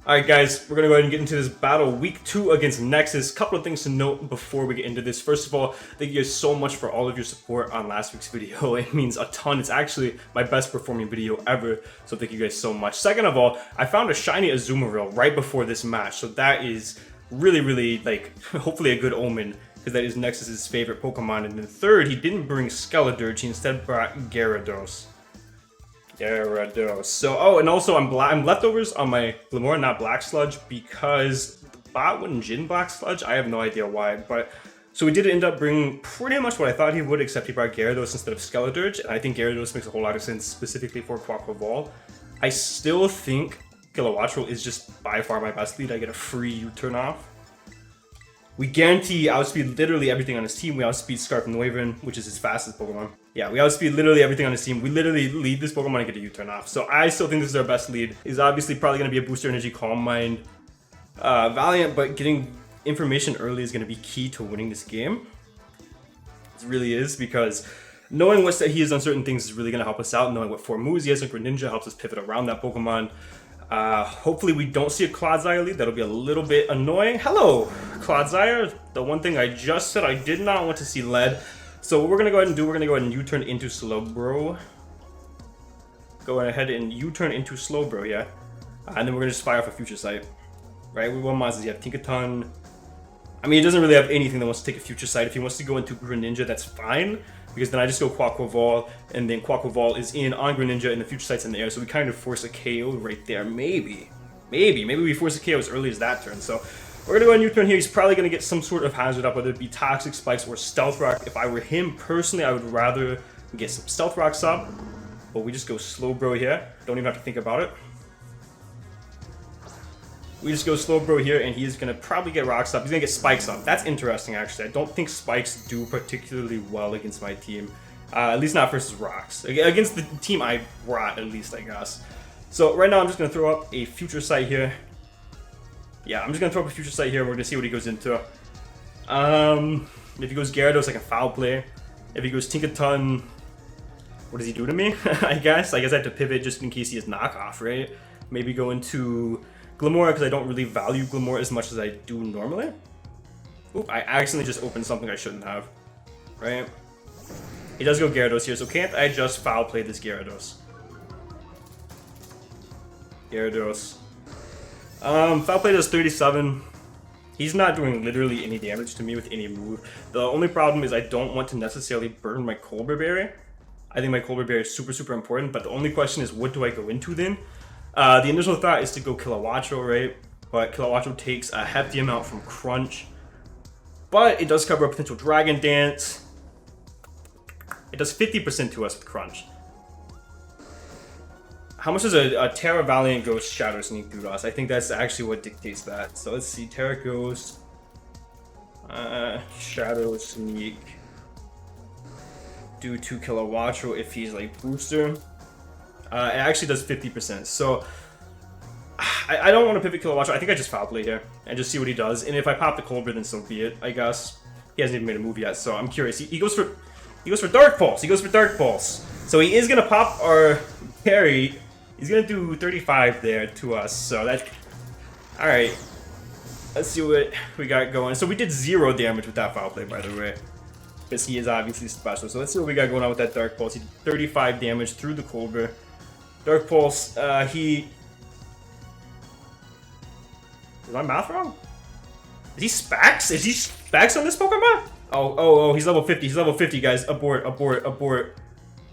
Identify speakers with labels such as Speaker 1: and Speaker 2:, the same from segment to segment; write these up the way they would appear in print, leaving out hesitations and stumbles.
Speaker 1: Alright guys, we're going to go ahead and get into this battle week 2 against Nexus. Couple of things to note before we get into this. First of all, thank you guys so much for all of your support on last week's video. It means a ton. It's actually my best performing video ever, so thank you guys so much. Second of all, I found a shiny Azumarill right before this match, so that is really like hopefully a good omen, because that is Nexus's favorite Pokemon. And then third, he didn't bring Skeledirge, he instead brought Gyarados. So, and also I'm leftovers on my Glimmora, not Black Sludge, because the bot wouldn't Jin Black Sludge. I have no idea why, but so we did end up bringing pretty much what I thought he would, except he brought Gyarados instead of Skeledirge, and I think Gyarados makes a whole lot of sense specifically for Quaquaval. I still think Kilowattrel is just by far my best lead. I get a free U-turn off. We guarantee outspeed literally everything on his team. We outspeed Scarf and Wyvern, which is his fastest Pokemon. Yeah, we outspeed literally everything on his team. We literally lead this Pokemon and get a U-turn off. So I still think this is our best lead. He's obviously probably going to be a Booster Energy, Calm Mind, Valiant, but getting information early is going to be key to winning this game. It really is, because knowing what he is on certain things is really going to help us out. Knowing what 4 moves he has on Greninja helps us pivot around that Pokemon. Hopefully we don't see a Clodsire lead. That'll be a little bit annoying. Hello, Clodsire. The one thing I just said I did not want to see lead. So what we're going to go ahead and do, we're going to go ahead and U-turn into Slowbro. Go ahead and U-turn into Slowbro, yeah. And then we're going to just fire off a Future Sight. Right, what monsters you have? Tinkaton. I mean, he doesn't really have anything that wants to take a Future Sight. If he wants to go into Greninja, that's fine, because then I just go Quaquaval, and then Quaquaval is in on Greninja, and the Future Sight's in the air, so we kind of force a KO right there. Maybe we force a KO as early as that turn. So we're gonna go ahead and U-turn here. He's probably gonna get some sort of hazard up, whether it be Toxic Spikes or Stealth Rock. If I were him personally, I would rather get some Stealth Rocks up, but we just go Slowbro here. Don't even have to think about it. We just go Slowbro here, and he's going to probably get Rocks up. He's going to get Spikes up. That's interesting, actually. I don't think Spikes do particularly well against my team. At least not versus Rocks. Against the team I brought, at least, I guess. So right now, I'm just going to throw up a Future Sight here. Yeah, I'm just going to throw up a Future Sight here, and we're going to see what he goes into. If he goes Gyarados, I can Foul Play. If he goes Tinkaton, what does he do to me? I guess I have to pivot just in case he has Knockoff, right? Maybe go into Glimmora, because I don't really value Glimmora as much as I do normally. Oop, I accidentally just opened something I shouldn't have. Right? He does go Gyarados here, so can't I just Foul Play this Gyarados? Foul Play does 37. He's not doing literally any damage to me with any move. The only problem is I don't want to necessarily burn my Colbur Berry. I think my Colbur Berry is super important, but the only question is, what do I go into then? The initial thought is to go Kilowattrel, right? But Kilowattrel takes a hefty amount from Crunch. But it does cover a potential Dragon Dance. It does 50% to us with Crunch. How much does a Terra Valiant Ghost Shadow Sneak do to us? I think that's actually what dictates that. So let's see, Terra Ghost, Shadow Sneak, do 2 Kilowattrel if he's like Booster. It actually does 50%, so I don't want to pivot Kilowattrel. I think I just Foul Play here and just see what he does. And if I pop the Colbur, then so be it, I guess. He hasn't even made a move yet, so I'm curious. He goes for Dark Pulse. He goes for Dark Pulse. So he is gonna pop our parry. He's gonna do 35 there to us. So that, all right. Let's see what we got going. So we did 0 damage with that Foul Play, by the way, because he is obviously special. So let's see what we got going on with that Dark Pulse. He did 35 damage through the Colbur. Dark Pulse, is my math wrong? Is he Spax? Is he Spax on this Pokemon? Oh, he's level 50. He's level 50, guys. Abort.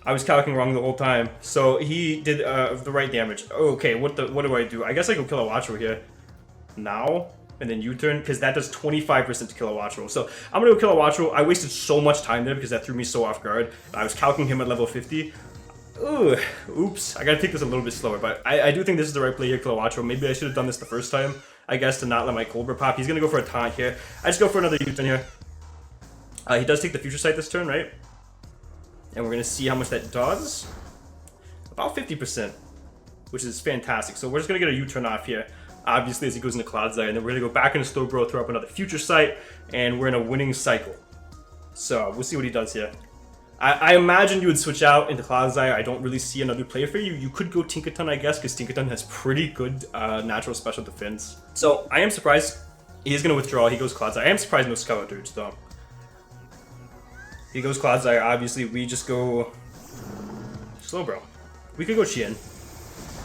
Speaker 1: I was calculating wrong the whole time. So he did the right damage. Okay, what do I do? I guess I go Kilowattrel here now, and then U-turn, because that does 25% to Kilowattrel. So I'm gonna go Kilowattrel. I wasted so much time there because that threw me so off guard. I was calculating him at level 50. Ooh, oops. I gotta take this a little bit slower, but I do think this is the right play here, Kilowattrel. Maybe I should have done this the first time, I guess, to not let my Colbur pop. He's gonna go for a taunt here. I just go for another U-turn here. He does take the Future Sight this turn, right? And we're gonna see how much that does. About 50%, which is fantastic. So we're just gonna get a U-turn off here, obviously, as he goes into Clodsire, and then we're gonna go back into Slowbro, throw up another Future Sight, and we're in a winning cycle. So we'll see what he does here. I imagine you would switch out into Clodsire. I don't really see another play for you. You could go Tinkaton, I guess, because Tinkaton has pretty good natural special defense. So I am surprised he's going to withdraw. He goes Clodsire. I am surprised no Skeletors, though. He goes Clodsire. Obviously, we just go Slowbro. We could go Chien.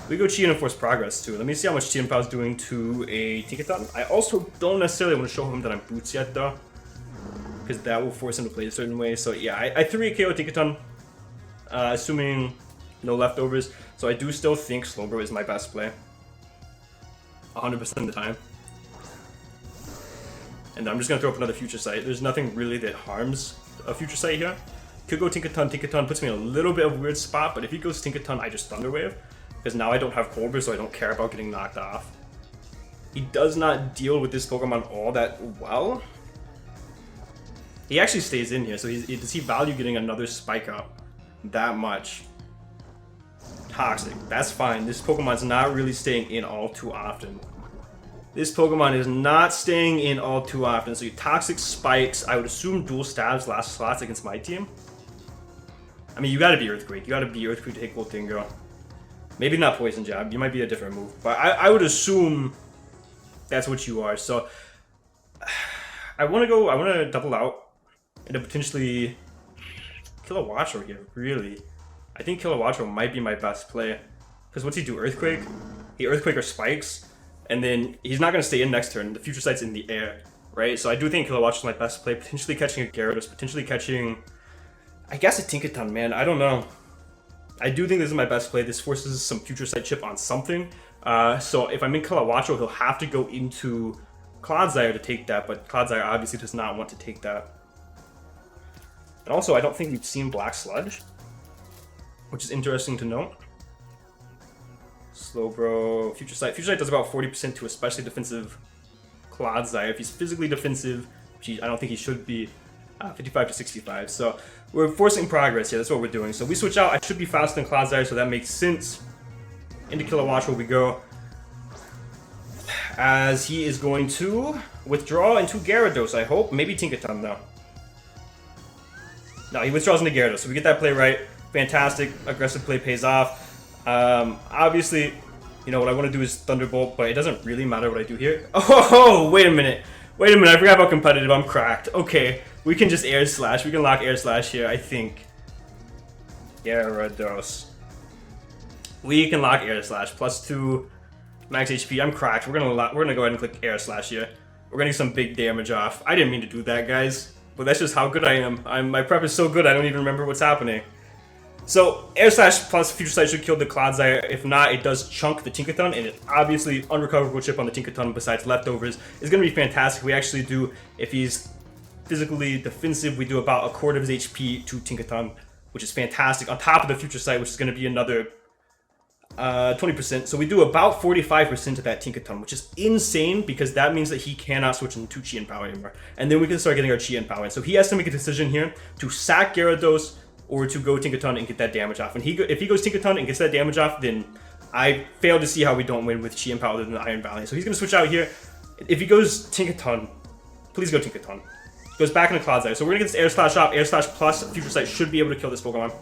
Speaker 1: We go Chien and force progress, too. Let me see how much CHIEN-PAO is doing to a Tinkaton. I also don't necessarily want to show him that I'm Boots yet, though, because that will force him to play a certain way. So yeah, I 3 KO Tinkaton, assuming no leftovers. So I do still think Slowbro is my best play, 100% of the time. And I'm just gonna throw up another Future Sight. There's nothing really that harms a Future Sight here. Could go Tinkaton. Tinkaton puts me in a little bit of a weird spot, but if he goes Tinkaton, I just Thunder Wave, because now I don't have Colbur, so I don't care about getting knocked off. He does not deal with this Pokemon all that well. He actually stays in here, so does he value getting another Spike Up that much? Toxic, that's fine. This Pokemon's not really staying in all too often. This Pokemon is not staying in all too often, so Toxic Spikes, I would assume dual stabs last slots against my team. I mean, you gotta be Earthquake. You gotta be Earthquake to hit Goldingo. Maybe not Poison Jab, you might be a different move, but I would assume that's what you are, so I wanna double out and to potentially kill a Watchor here, really. I think kill a Watchor might be my best play. Because what's he do? Earthquake? He Earthquake or Spikes, and then he's not going to stay in next turn. The Future Sight's in the air, right? So I do think kill a Watchor is my best play. Potentially catching a Gyarados, potentially catching, I guess, a Tinkaton, man. I don't know. I do think this is my best play. This forces some Future Sight chip on something. So if I'm in kill a Watchor, he'll have to go into Clodsire to take that, but Clodsire obviously does not want to take that. And also, I don't think we've seen Black Sludge, which is interesting to note. Slowbro, Future Sight. Future Sight does about 40% to especially defensive Clodsire. If he's physically defensive, which I don't think he should be, 55 to 65. So we're forcing progress here. That's what we're doing. So we switch out. I should be faster than Clodsire, so that makes sense. Into Kilowatt will we go. As he is going to withdraw into Gyarados, I hope. Maybe Tinkaton, though. No, he withdraws into Gyarados, so we get that play right. Fantastic. Aggressive play pays off. Obviously, you know, what I want to do is Thunderbolt, but it doesn't really matter what I do here. Oh, wait a minute. Wait a minute, I forgot about competitive. I'm cracked. Okay, we can just Air Slash. We can lock Air Slash here, I think. Gyarados. We can lock Air Slash. +2 max HP. I'm cracked. We're gonna go ahead and click Air Slash here. We're gonna get some big damage off. I didn't mean to do that, guys. But that's just how good I am. My prep is so good, I don't even remember what's happening. So, Air Slash plus Future Sight should kill the Clodsire. If not, it does chunk the Tinkaton, and it obviously unrecoverable chip on the Tinkaton besides leftovers is going to be fantastic. We actually do, if he's physically defensive, we do about 1/4 of his HP to Tinkaton, which is fantastic. On top of the Future Sight, which is going to be another 20%. So we do about 45% of that Tinkaton, which is insane because that means that he cannot switch into CHIEN-PAO anymore. And then we can start getting our CHIEN-PAO in. So he has to make a decision here to sack Gyarados or to go Tinkaton and get that damage off. And if he goes Tinkaton and gets that damage off, then I fail to see how we don't win with CHIEN-PAO other than Iron Valley. So he's going to switch out here. If he goes Tinkaton, please go Tinkaton. Goes back into Clodsire. So we're going to get this Air Slash off. Air Slash plus Future Sight should be able to kill this Pokemon.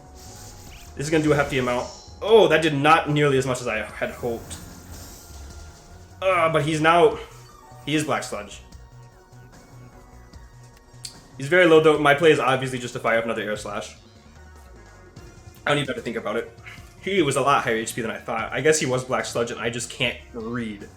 Speaker 1: This is going to do a hefty amount. Oh, that did not nearly as much as I had hoped. But he is Black Sludge. He's very low though. My play is obviously just to fire up another Air Slash. I don't even have to think about it. He was a lot higher HP than I thought. I guess he was Black Sludge and I just can't read.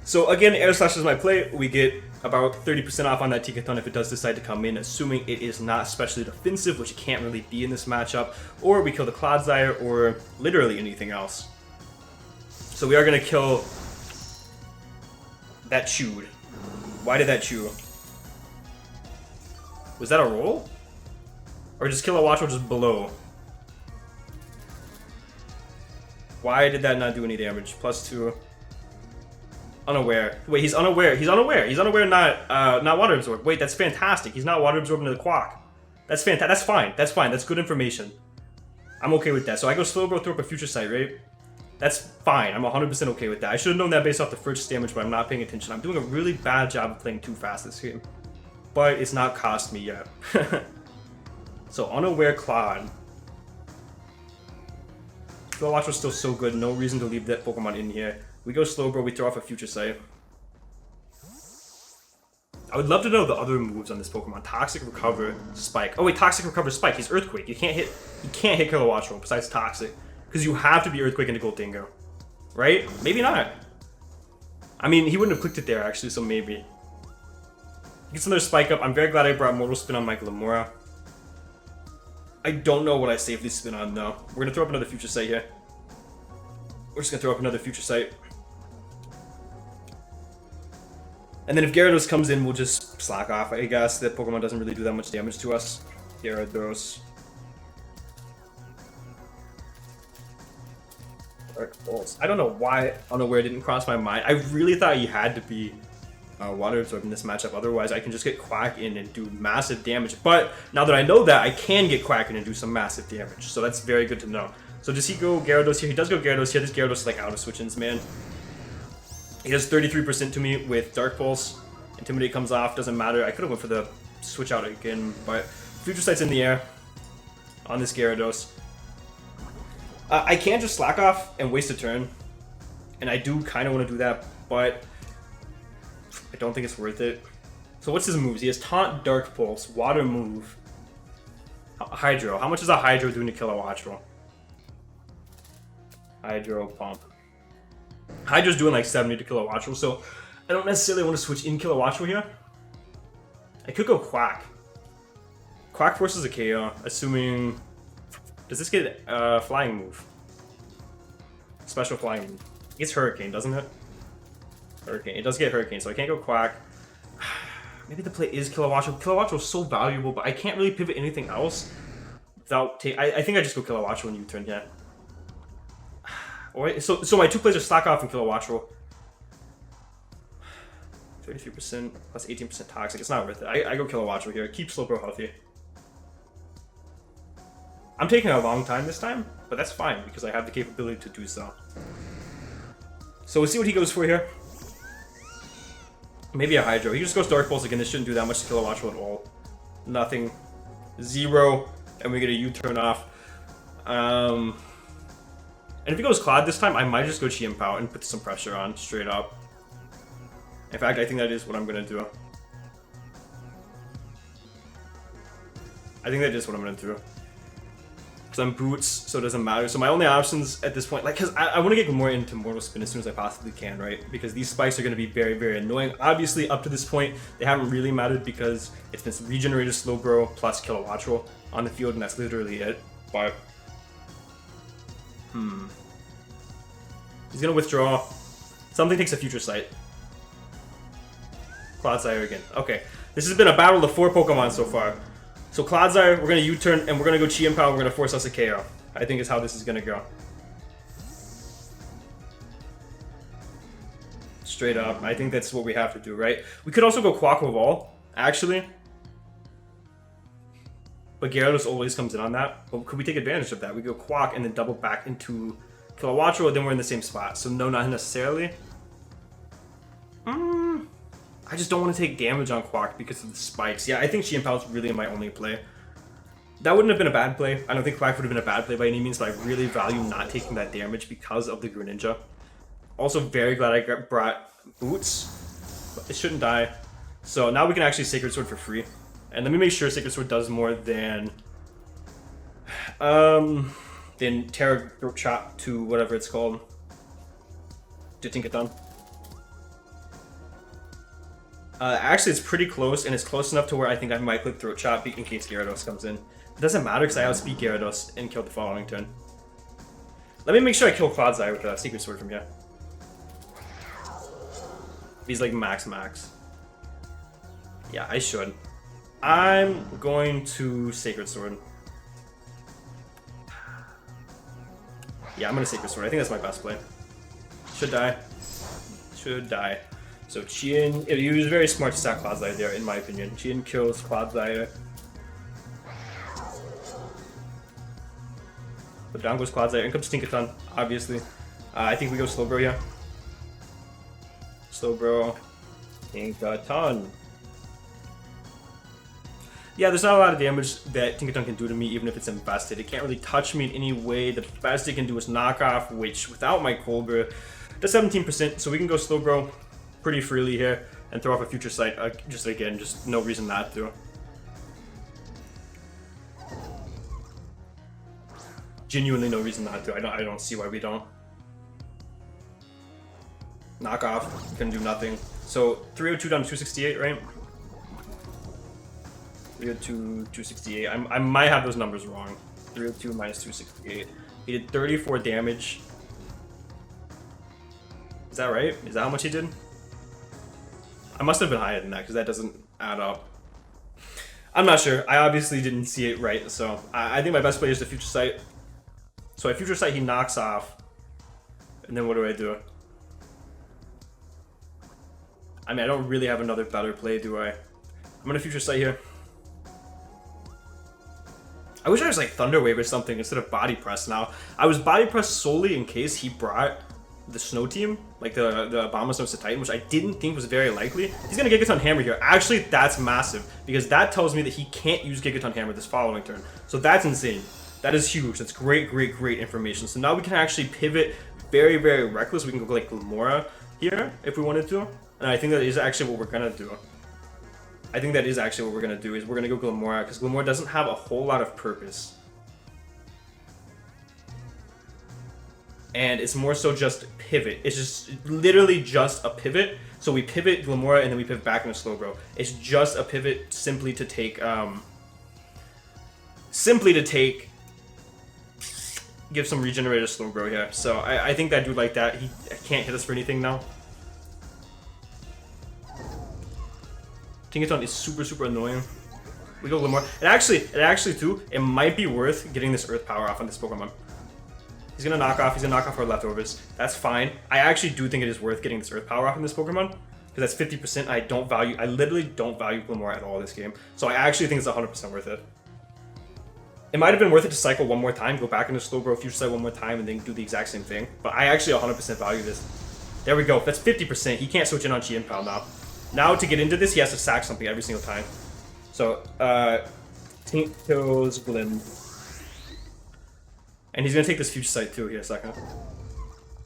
Speaker 1: So again, Air Slash is my play. We get about 30% off on that Tinkaton if it does decide to come in, assuming it is not especially defensive, which it can't really be in this matchup, or we kill the Clodsire, or literally anything else. So we are going to kill that Chewed. Why did that chew? Was that a roll? Or just kill a Watchor just below? Why did that not do any damage? +2. Unaware. Wait, he's unaware. He's unaware. He's unaware, not water absorb. Wait, that's fantastic. He's not water absorbing to the Quack. That's fantastic. That's fine. That's fine. That's good information. I'm okay with that. So I go Slowbro, throw up a Future Sight, right? That's fine. I'm 100% okay with that. I should have known that based off the first damage, but I'm not paying attention. I'm doing a really bad job of playing too fast this game. But it's not cost me yet. So unaware Claude. Watch was still so good, no reason to leave that Pokemon in here. We go Slowbro, we throw off a Future Sight. I would love to know the other moves on this Pokemon. Toxic Recover, Spike. Oh wait, Toxic Recover, Spike. He's Earthquake. You can't hit Kilowattrel besides Toxic. Because you have to be Earthquake into Goldingo. Right? Maybe not. I mean, he wouldn't have clicked it there actually, so maybe. He gets another Spike up. I'm very glad I brought Mortal Spin on my Glamora. I don't know what I safely spin on though. We're gonna throw up another Future Sight here. We're just gonna throw up another Future Sight. And then if Gyarados comes in, we'll just slack off, I guess. That Pokemon doesn't really do that much damage to us. Gyarados. I don't know why Unaware didn't cross my mind. I really thought he had to be Water Absorb in this matchup. Otherwise, I can just get Quack in and do massive damage. But now that I know that, I can get Quack in and do some massive damage. So that's very good to know. So does he go Gyarados here? He does go Gyarados here. This Gyarados is like out of switch-ins, man. He does 33% to me with Dark Pulse. Intimidate comes off, doesn't matter. I could have went for the switch out again, but Future Sight's in the air on this Gyarados. I can just slack off and waste a turn, and I do kind of want to do that, but I don't think it's worth it. So what's his moves? He has Taunt, Dark Pulse, Water Move, Hydro. How much is a Hydro doing to Kilowattrel? Hydro Pump. Hydro's doing like 70 to Kilowattrel, so I don't necessarily want to switch in Kilowattrel here. I could go Quack. Quack forces a KO, assuming... Does this get a flying move? Special flying move. It gets Hurricane, doesn't it? Hurricane. It does get Hurricane, so I can't go Quack. Maybe the play is Kilowattrel. Kilowattrel is so valuable, but I can't really pivot anything else without I think I just go Kilowattrel and U-turn, yeah. Alright, so my two plays are Slack Off and Kilowattrel. 33% plus 18% Toxic. It's not worth it. I go Kilowattrel here. Keep Slowbro healthy. I'm taking a long time this time, but that's fine because I have the capability to do so. So we'll see what he goes for here. Maybe a Hydro. He just goes Dark Pulse again. This shouldn't do that much to Kilowattrel at all. Nothing. 0. And we get a U-turn off. And if he goes Claude this time, I might just go CHIEN-PAO and put some pressure on, straight up. In fact, I think that is what I'm going to do. I think that is what I'm going to do. Because I'm Boots, so it doesn't matter. So my only options at this point, like, because I want to get more into Mortal Spin as soon as I possibly can, right? Because these spikes are going to be very, very annoying. Obviously, up to this point, they haven't really mattered because it's been Regenerated Slowbro plus Kilowattrel on the field, and that's literally it. But... He's going to withdraw. Something takes a Future Sight. Clodsire again. Okay. This has been a battle of 4 Pokemon so far. So Clodsire, we're going to U-turn, and we're going to go CHIEN-PAO, we're going to force us a KO. I think is how this is going to go. Straight up. I think that's what we have to do, right? We could also go Quaquaval, actually. But Gyarados always comes in on that. But could we take advantage of that? We go Quack and then double back into Kilowattrel, and then we're in the same spot. So no, not necessarily. I just don't want to take damage on Quack because of the spikes. Yeah, I think CHIEN-PAO is really my only play. That wouldn't have been a bad play. I don't think Quack would have been a bad play by any means, but I really value not taking that damage because of the Greninja. Also very glad I brought Boots. But it shouldn't die. So now we can actually Sacred Sword for free. And let me make sure Sacred Sword does more than Terra Throat Chop to whatever it's called. To Tinkaton. Actually, it's pretty close, and it's close enough to where I think I might click Throat Chop in case Gyarados comes in. It doesn't matter because I outspeed Gyarados and killed the following turn. Let me make sure I kill Clodsire with a Secret Sword from here. He's like max. Yeah, I should. I'm going to Sacred Sword. Yeah, I'm going to Sacred Sword. I think that's my best play. Should die. Should die. So Chien, he was very smart to stack Clodsire there, in my opinion. Chien kills Clodsire. But down goes Clodsire. In comes Tinkaton, obviously. I think we go Slowbro here. Slowbro. Tinkaton. Yeah, there's not a lot of damage that Tinkaton can do to me, even if it's invested. It can't really touch me in any way. The best it can do is knock off, which without my Cobra does 17%. So we can go Slowbro pretty freely here and throw off a Future Sight. Just no reason not to. Genuinely no reason not to. I don't see why we don't. Knock off, can do nothing. So 302 down to 268, right? 302, 268. I might have those numbers wrong. 302 minus 268. He did 34 damage. Is that right? Is that how much he did? I must have been higher than that because that doesn't add up. I'm not sure. I obviously didn't see it right, so I think my best play is the Future Sight. So I Future Sight, he knocks off. And then what do I do? I mean, I don't really have another better play, do I? I'm gonna Future Sight here. I wish I was like Thunder Wave or something instead of Body Press now. I was Body Press solely in case he brought the Snow Team, like the Abomasnows to Titan, which I didn't think was very likely. He's gonna Gigaton Hammer here. Actually, that's massive, because that tells me that he can't use Gigaton Hammer this following turn. So that's insane. That is huge. That's great, great, great information. So now we can actually pivot very, very reckless. We can go like Glamora here if we wanted to. And I think that is actually what we're gonna do. I think that is actually what we're gonna do, is we're gonna go Glamora, because Glamora doesn't have a whole lot of purpose. And it's more so just pivot. It's just literally just a pivot. So we pivot Glamora and then we pivot back into Slowbro. It's just a pivot simply to take give some regenerated Slowbro here. So I think that dude like that. He can't hit us for anything now. Tinkaton is super, super annoying. We go Glamora. It actually too, it might be worth getting this Earth Power off on this Pokemon. He's gonna knock off our leftovers. That's fine. I actually do think it is worth getting this Earth Power off in this Pokemon, because that's 50%. I literally don't value Glamora at all this game. So I actually think it's 100% worth it. It might have been worth it to cycle one more time, go back into Slowbro, Future Sight one more time, and then do the exact same thing. But I actually 100% value this. There we go. That's 50%. He can't switch in on CHIEN-PAO now. Now to get into this, he has to sack something every single time. So, Tink kills Glim. And he's gonna take this Future Sight too here in a second.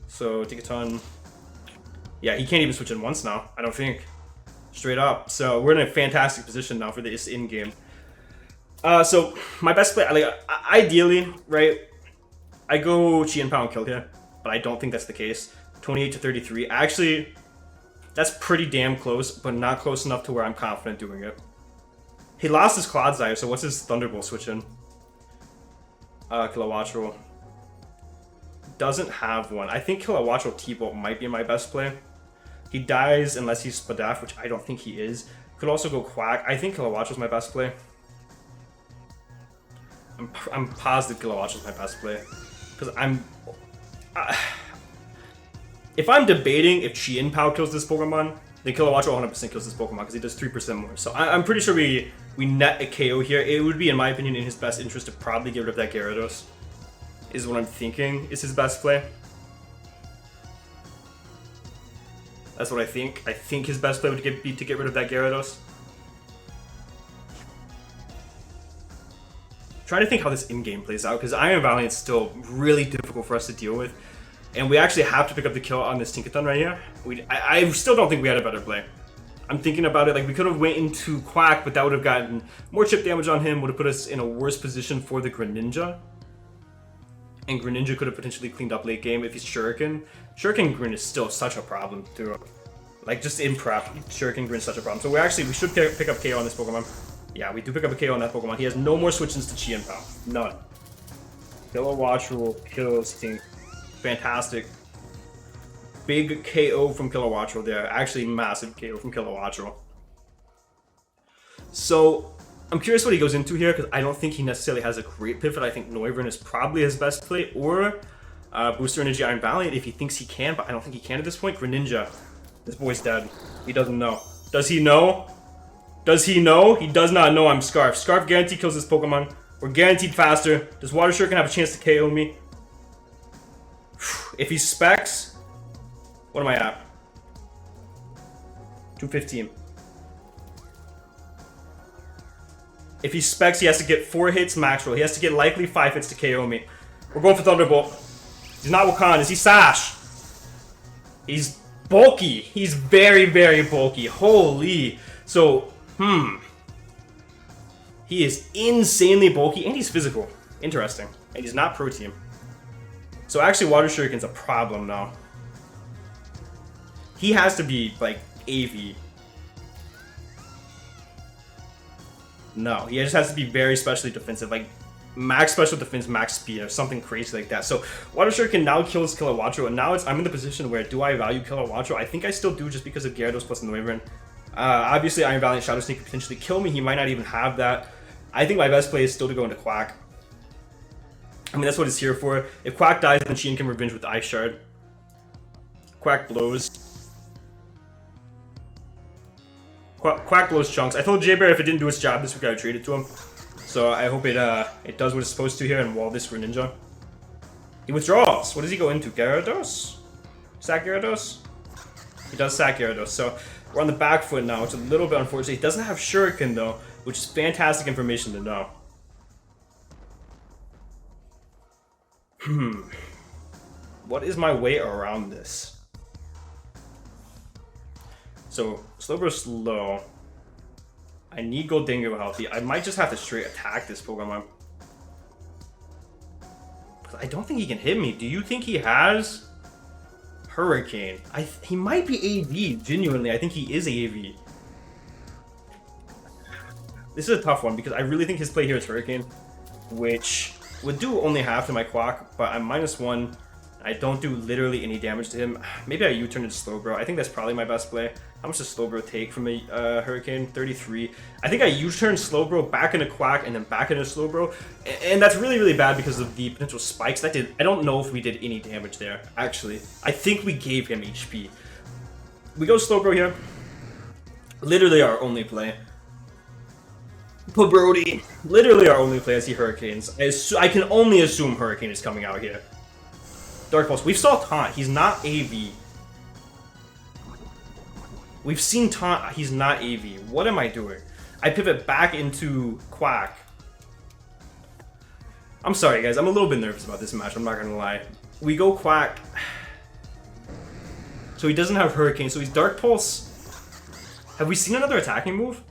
Speaker 1: So, Tinkaton. Yeah, he can't even switch in once now, I don't think. Straight up. So, we're in a fantastic position now for this in-game. So, my best play, like, ideally, right, I go CHIEN-PAO and kill here, but I don't think that's the case. 28 to 33. Actually, that's pretty damn close, but not close enough to where I'm confident doing it. He lost his Clodsire, so what's his Thunderbolt switch in? Kilowattrel. Doesn't have one. I think Kilowattrel T-Bolt might be my best play. He dies unless he's Spadaf, which I don't think he is. Could also go Quack. I think Kilowattrel's my best play. I'm positive Kilowattrel's my best play. Because if I'm debating if CHIEN-PAO kills this Pokemon, then Kilowattrel 100% kills this Pokemon because he does 3% more. So I'm pretty sure we net a KO here. It would be, in my opinion, in his best interest to probably get rid of that Gyarados. Is what I'm thinking is his best play. That's what I think. I think his best play would be to get rid of that Gyarados. Trying to think how this in-game plays out, because Iron Valiant's still really difficult for us to deal with. And we actually have to pick up the kill on this Tinkaton right here. I still don't think we had a better play. I'm thinking about it, like we could have went into Quack, but that would have gotten more chip damage on him, would have put us in a worse position for the Greninja. And Greninja could have potentially cleaned up late game if he's Shuriken. Shuriken Grin is still such a problem too. Like just in prep, Shuriken Grin is such a problem. So we should pick up KO on this Pokemon. Yeah, we do pick up a KO on that Pokemon. He has no more switch-ins to CHIEN-PAO. None. Kilowattrel kills Tink. Fantastic. Big KO from Kilowattrel there. Actually, massive KO from Kilowattrel. So, I'm curious what he goes into here, because I don't think he necessarily has a great pivot. I think Noivern is probably his best play, or Booster Energy Iron Valiant if he thinks he can, but I don't think he can at this point. Greninja. This boy's dead. He doesn't know. Does he know? Does he know? He does not know I'm Scarf. Scarf guaranteed kills this Pokemon. We're guaranteed faster. Does Water Shuriken have a chance to KO me? If he specs, what am I at? 215. If he specs, he has to get 4 hits max roll. He has to get likely 5 hits to KO me. We're going for Thunderbolt. He's not Wakan. Is he Sash? He's bulky. He's very, very bulky. Holy. So, he is insanely bulky, and he's physical. Interesting. And he's not pro team. So actually, Water Shuriken's a problem now. He has to be, like, AV. No, he just has to be very specially defensive, like max special defense, max speed, or something crazy like that. So Water Shuriken now kills Kilowattrel, and now I'm in the position where do I value Kilowattrel? I think I still do just because of Gyarados plus Noivern. Obviously, Iron Valiant Shadow Sneak could potentially kill me. He might not even have that. I think my best play is still to go into Quack. I mean, that's what it's here for. If Quack dies, then Chien can revenge with Ice Shard. Quack blows. Quack blows chunks. I told J-Bear if it didn't do its job this week, I would trade it to him. So I hope it does what it's supposed to here and wall this for Ninja. He withdraws. What does he go into? Gyarados? Sack Gyarados? He does sack Gyarados. So we're on the back foot now, which is a little bit unfortunate. He doesn't have Shuriken though, which is fantastic information to know. What is my way around this? So, Slowbro's slow. I need Gholdengo healthy. I might just have to straight attack this Pokemon. I don't think he can hit me. Do you think he has Hurricane? He might be AV, genuinely. I think he is AV. This is a tough one because I really think his play here is Hurricane, which would do only half to my Quack, but I'm -1. I don't do literally any damage to him. Maybe I U-turn into Slowbro. I think that's probably my best play. How much does Slowbro take from a Hurricane? 33. I think I U-turn Slowbro back into Quack and then back into Slowbro. And that's really, really bad because of the potential spikes. I don't know if we did any damage there, actually. I think we gave him HP. We go Slowbro here. Literally our only play. Brody. Literally our only play as he Hurricanes. I can only assume Hurricane is coming out here. Dark Pulse. We've saw Taunt. He's not AV. We've seen Taunt. He's not AV. What am I doing? I pivot back into Quack. I'm sorry, guys. I'm a little bit nervous about this match. I'm not going to lie. We go Quack. So he doesn't have Hurricane. So he's Dark Pulse. Have we seen another attacking move?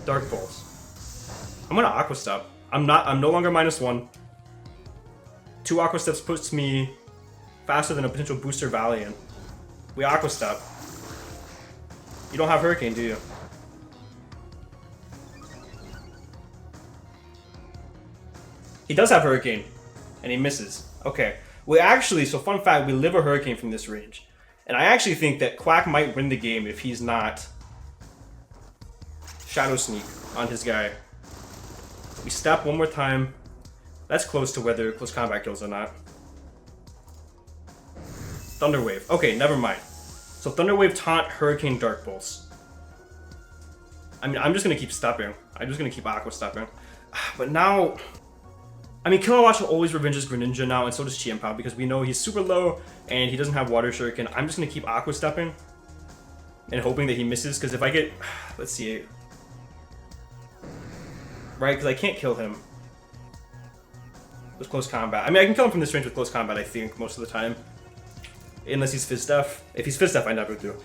Speaker 1: Dark Pulse. I'm going to Aqua Step. I'm no longer -1. 2 Aqua Steps puts me faster than a potential Booster Valiant. We Aqua Step. You don't have Hurricane, do you? He does have Hurricane, and he misses. Okay. We actually, so fun fact, we live a Hurricane from this range. And I actually think that Quack might win the game if he's not Shadow Sneak on his guy. We step one more time. That's close to whether close combat kills or not. Thunder Wave. Okay, never mind. So Thunder Wave, Taunt, Hurricane, Dark Pulse. I mean, I'm just gonna keep stepping. I'm just gonna keep Aqua stepping. But now, I mean, Kilowattrel always revenges Greninja now, and so does CHIEN-PAO because we know he's super low and he doesn't have Water Shuriken. I'm just gonna keep Aqua stepping and hoping that he misses. Because if I get, let's see, right? Because I can't kill him with close combat. I mean, I can kill him from this range with close combat, I think, most of the time. Unless he's Fizz Def. If he's Fizz Def, I never do.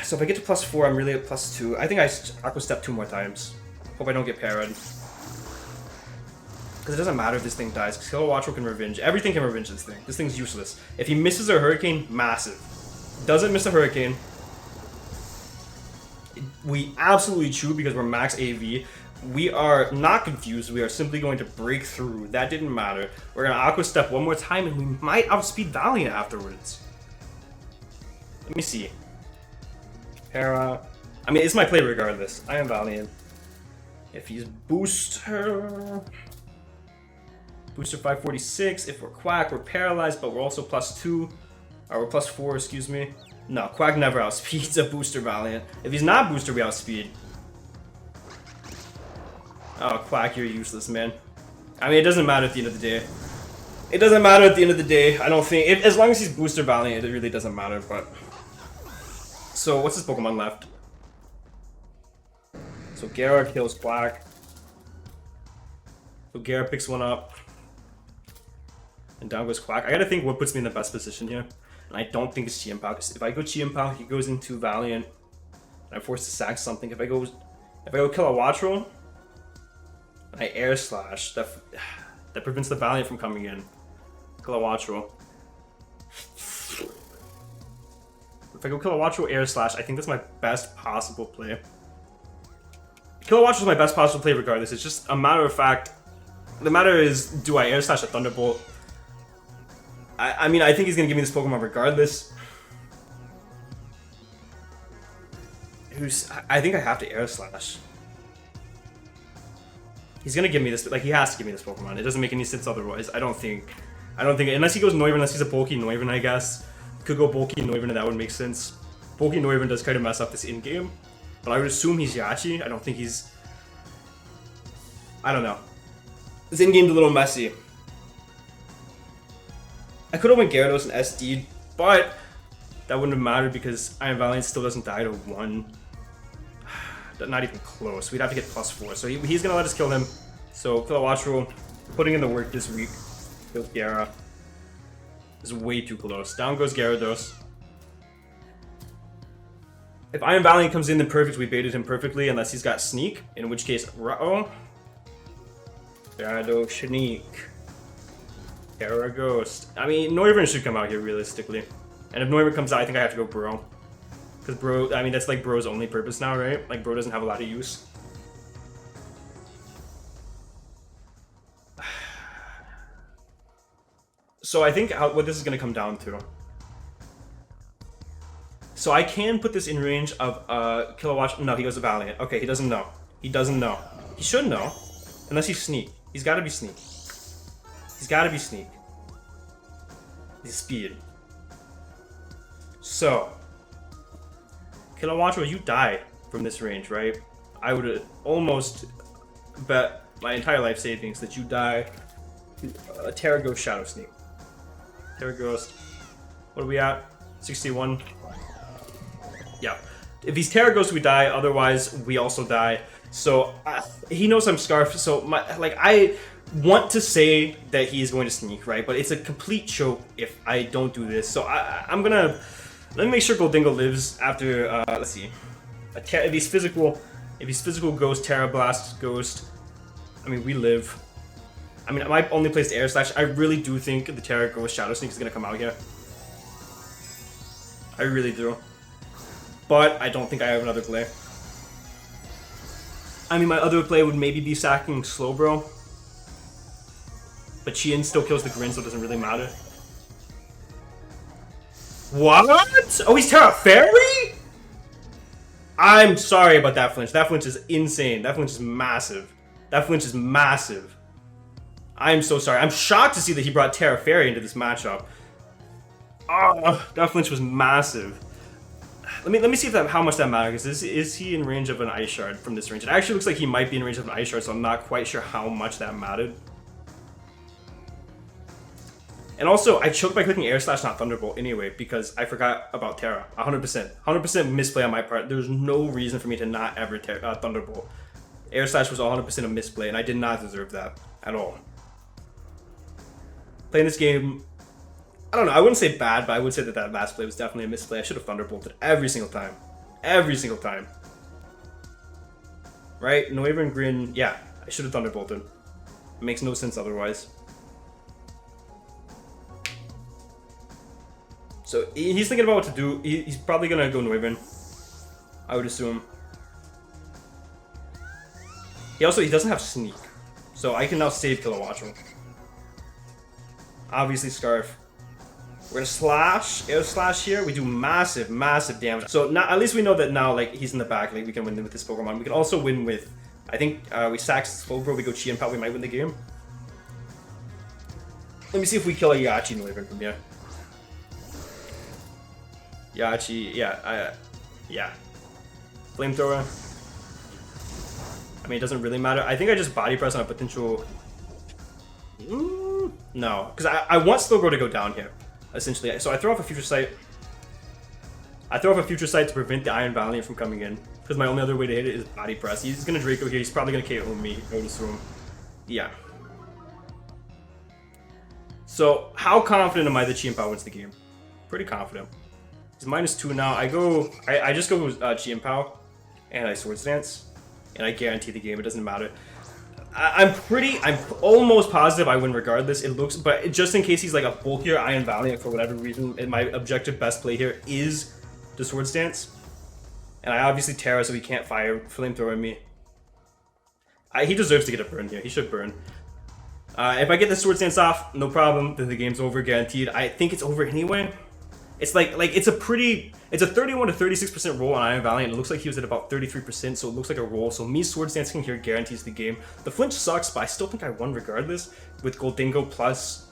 Speaker 1: So if I get to +4, I'm really at +2. I think I Aqua Step 2 more times. Hope I don't get parried. Because it doesn't matter if this thing dies. Kilowattrel can revenge. Everything can revenge this thing. This thing's useless. If he misses a Hurricane, massive. Doesn't miss a Hurricane. We absolutely chew because we're max AV. We are not confused. We are simply going to break through. That didn't matter. We're going to Aqua Step one more time, and we might outspeed Valiant afterwards. Let me see. Para. I mean, it's my play regardless. I am Valiant. If he's Booster... Booster 546. If we're Quack, we're paralyzed, but we're also +2. Or we're +4, excuse me. No, Quack never outspeeds a Booster Valiant. If he's not Booster, we outspeed. Oh, Quack, you're useless, man. I mean, it doesn't matter at the end of the day. It doesn't matter at the end of the day. I don't think... as long as he's Booster Valiant, it really doesn't matter, but... So, what's his Pokemon left? So Gara kills Black. So Gara picks one up. And down goes Quack. I gotta think what puts me in the best position here. And I don't think it's CHIEN-PAO. If I go CHIEN-PAO, he goes into Valiant. And I'm forced to sack something. If I go kill a Watchroll, and I air slash, that prevents the Valiant from coming in. Kill a Watchroll. If I go kill a Watchroll, air slash, I think that's my best possible play. Kill a Watchroll is my best possible play regardless. It's just a matter of fact. The matter is, do I air slash a Thunderbolt? I mean, I think he's gonna give me this Pokemon regardless. I think I have to air slash. He's gonna give me this, like, he has to give me this Pokemon. It doesn't make any sense otherwise. I don't think, unless he goes Noivern, unless he's a bulky Noivern, I guess. Could go bulky Noivern and that would make sense. Bulky Noivern does kind of mess up this in-game, but I would assume he's Yachi. I don't think he's, I don't know. This in-game's a little messy. I could have went Gyarados and SD'd, but that wouldn't have mattered because Iron Valiant still doesn't die to 1. Not even close. We'd have to get +4. So he's going to let us kill him. So kill a Watchroll. Putting in the work this week. Kills Gara. This is way too close. Down goes Gyarados. If Iron Valiant comes in, then perfect. We baited him perfectly unless he's got Sneak. In which case, Gyarados, Sneak. Ghost. I mean, Noivern should come out here realistically. And if Noivern comes out, I think I have to go Bro. Because Bro, I mean, that's like Bro's only purpose now, right? Like, Bro doesn't have a lot of use. So I think what this is going to come down to. So I can put this in range of Kilowatt. No, he goes to Valiant. Okay, he doesn't know. He doesn't know. He should know. Unless he's Sneak. He's got to be Sneak. He's got to be Sneak. He's Speed. So, Kilowattrel, you die from this range, right? I would almost bet my entire life savings that you die. Terra Ghost, Shadow Sneak. Terra Ghost. What are we at? 61. Yeah. If he's Terra Ghost, we die. Otherwise, we also die. So he knows I'm Scarf. So I want to say that he's going to Sneak, right? But it's a complete choke if I don't do this. So I'm gonna let me make sure Goldingo lives after. Let's see. If he's physical Ghost, Terra Blast Ghost. I mean, we live. I mean, my only place to Air Slash. I really do think the Terra Ghost Shadow Sneak is gonna come out here. I really do. But I don't think I have another play. I mean, my other play would maybe be sacking Slowbro. But Chien still kills the Grin, so it doesn't really matter. What? Oh, he's Terra Fairy? I'm sorry about that flinch. That flinch is insane. That flinch is massive. That flinch is massive. I'm so sorry. I'm shocked to see that he brought Terra Fairy into this matchup. Oh, that flinch was massive. Let me see if how much that matters. Is he in range of an Ice Shard from this range? It actually looks like he might be in range of an Ice Shard, so I'm not quite sure how much that mattered. And also, I choked by clicking Air Slash, not Thunderbolt anyway, because I forgot about Terra. 100%. 100% misplay on my part. There's no reason for me to not ever Thunderbolt. Air Slash was 100% a misplay, and I did not deserve that at all. Playing this game, I don't know, I wouldn't say bad, but I would say that that last play was definitely a misplay. I should have Thunderbolted every single time. Every single time. Right? Noivern Grin, yeah, I should have Thunderbolted. It makes no sense otherwise. So he's thinking about what to do. He's probably going to go Noivern, I would assume. He doesn't have Sneak. So I can now save Kilowattrel. Obviously Scarf. We're gonna slash, air slash here. We do massive, massive damage. So now, at least we know that now, like, he's in the back. Like, we can win with this Pokemon. We can also win with, I think, we sack Slowbro, we go CHIEN-PAO, we might win the game. Let me see if we kill a Yachi Noivern from here. Yachi, yeah, yeah. Flamethrower. I mean, it doesn't really matter. I think I just body press on a potential. No, because I want Slowbro to go down here. Essentially, so I throw off a Future Sight. I throw off a future sight to prevent the Iron Valiant from coming in, because my only other way to hit it is body press. He's gonna Draco here. He's probably gonna KO me. Notice him. Yeah. So how confident am I that CHIEN-PAO wins the game? Pretty confident. He's -2 now. I just go CHIEN-PAO, and I Swords Dance, and I guarantee the game. It doesn't matter. I'm almost positive I win regardless. It looks, but just in case he's like a bulkier Iron Valiant for whatever reason, and my objective best play here is the Swords Dance. And I obviously Terra, so he can't fire Flamethrower at me. He deserves to get a burn here. He should burn. If I get the Swords Dance off, no problem. Then the game's over, guaranteed. I think it's over anyway. It's like it's a 31 to 36% roll on Iron Valiant. It looks like he was at about 33%, so it looks like a roll. So me Swords Dancing here guarantees the game. The flinch sucks, but I still think I won regardless with Goldingo plus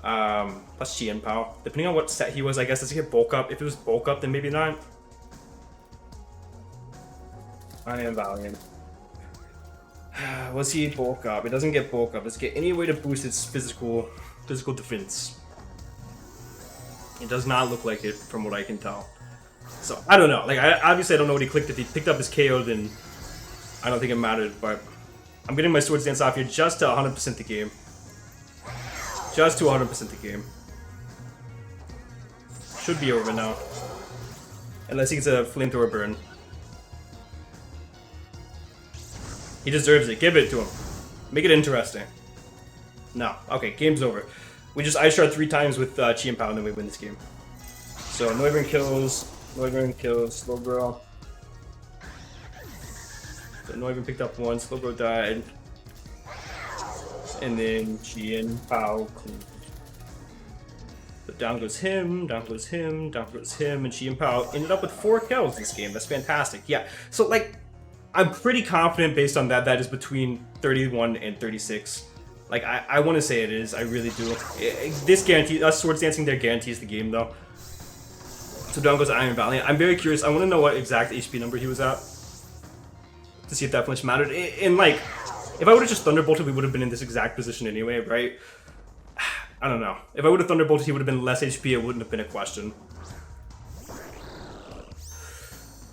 Speaker 1: CHIEN-PAO. Depending on what set he was, I guess. Does he get bulk up? If it was bulk up, then maybe not. Iron Valiant. Was he bulk up? It doesn't get bulk up. Let's get any way to boost its physical defense. It does not look like it from what I can tell. So I don't know. Like obviously I don't know what he clicked. If he picked up his KO, then I don't think it mattered. But I'm getting my Swords Dance off here just to 100% the game. Just to 100% the game. Should be over now. Unless he gets a Flamethrower burn. He deserves it. Give it to him. Make it interesting. No. Okay, game's over. We just Ice Shard 3 times with CHIEN-PAO and then we win this game. So Noivern kills, Slowbro. So Noivern picked up 1, Slowbro died. And then CHIEN-PAO cleaned. So down goes him, down goes him, down goes him, and CHIEN-PAO ended up with 4 kills this game. That's fantastic. Yeah. So like I'm pretty confident based on that is between 31 and 36. Like, I want to say it is. I really do. This guarantees... Us Swords Dancing there guarantees the game, though. So down goes Iron Valiant. I'm very curious. I want to know what exact HP number he was at. To see if that flinch mattered. And, like, if I would have just Thunderbolted, we would have been in this exact position anyway, right? I don't know. If I would have Thunderbolted, he would have been less HP. It wouldn't have been a question.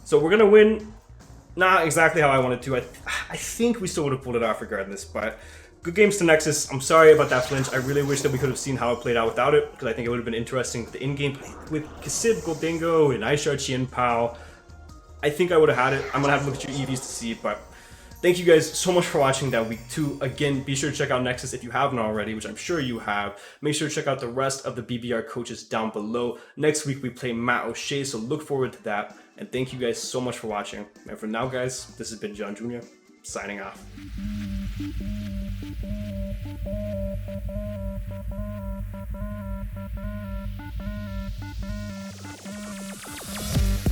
Speaker 1: So we're going to win. Not exactly how I wanted to. I think we still would have pulled it off regardless, but... Good games to Nexus. I'm sorry about that flinch. I really wish that we could have seen how it played out without it, because I think it would have been interesting with the in-game play with Kasib, Goldingo, and Ice Shard, CHIEN-PAO. I think I would have had it. I'm going to have to look at your EVs to see, but thank you guys so much for watching that week 2. Again, be sure to check out Nexus if you haven't already, which I'm sure you have. Make sure to check out the rest of the BBR coaches down below. Next week, we play Matt O'Shea, so look forward to that. And thank you guys so much for watching. And for now, guys, this has been John Jr. signing off.